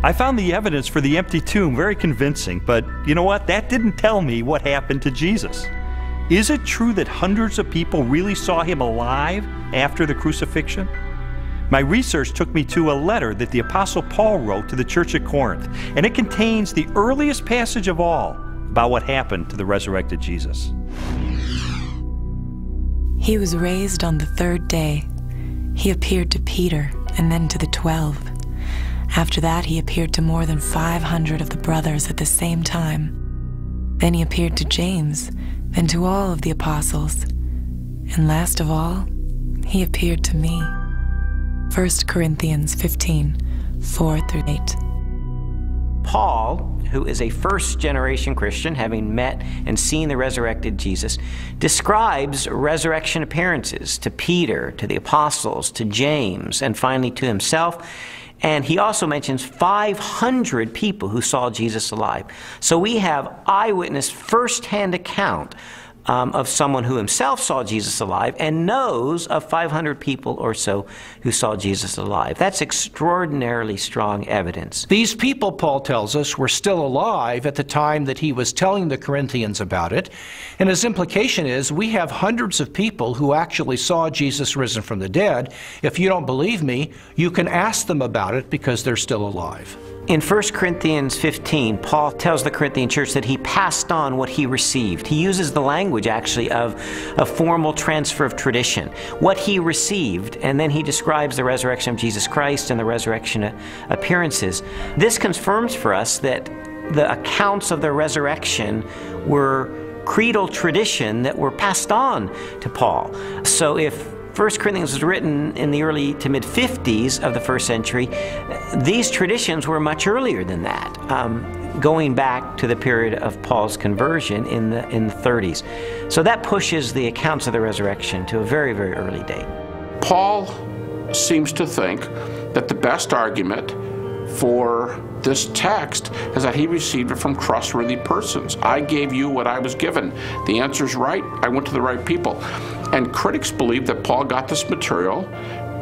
I found the evidence for the empty tomb very convincing, but you know what? That didn't tell me what happened to Jesus. Is it true that hundreds of people really saw him alive after the crucifixion? My research took me to a letter that the Apostle Paul wrote to the church at Corinth, and it contains the earliest passage of all about what happened to the resurrected Jesus. He was raised on the third day. He appeared to Peter and then to the 12. After that, he appeared to more than 500 of the brothers at the same time. Then he appeared to James, then to all of the apostles. And last of all, he appeared to me. 1 Corinthians 15, 4-8. Paul, who is a first-generation Christian, having met and seen the resurrected Jesus, describes resurrection appearances to Peter, to the apostles, to James, and finally to himself. And he also mentions 500 people who saw Jesus alive. So we have eyewitness, first-hand account of someone who himself saw Jesus alive and knows of 500 people or so who saw Jesus alive. That's extraordinarily strong evidence. These people, Paul tells us, were still alive at the time that he was telling the Corinthians about it. And his implication is we have hundreds of people who actually saw Jesus risen from the dead. If you don't believe me, you can ask them about it because they're still alive. In 1 Corinthians 15, Paul tells the Corinthian church that he passed on what he received. He uses the language, actually, of a formal transfer of tradition. What he received, and then he describes the resurrection of Jesus Christ and the resurrection appearances. This confirms for us that the accounts of the resurrection were creedal tradition that were passed on to Paul. So if 1 Corinthians was written in the early to mid-50s of the first century, these traditions were much earlier than that, going back to the period of Paul's conversion in the 30s. So that pushes the accounts of the resurrection to a very, very early date. Paul seems to think that the best argument for this text is that he received it from trustworthy persons. I gave you what I was given. The answer's right. I went to the right people. And critics believe that Paul got this material.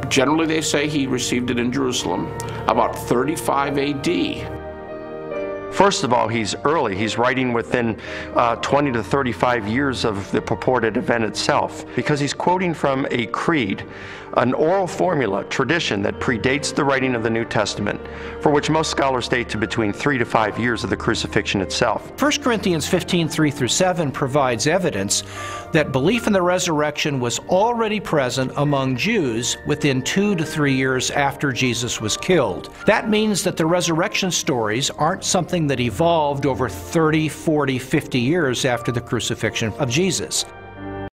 Generally, they say he received it in Jerusalem about 35 AD. First of all, he's early. He's writing within 20 to 35 years of the purported event itself, because he's quoting from a creed, an oral formula, tradition that predates the writing of the New Testament, for which most scholars date to between 3 to 5 years of the crucifixion itself. 1 Corinthians 15, 3-7 provides evidence that belief in the resurrection was already present among Jews within 2 to 3 years after Jesus was killed. That means that the resurrection stories aren't something that evolved over 30, 40, 50 years after the crucifixion of Jesus.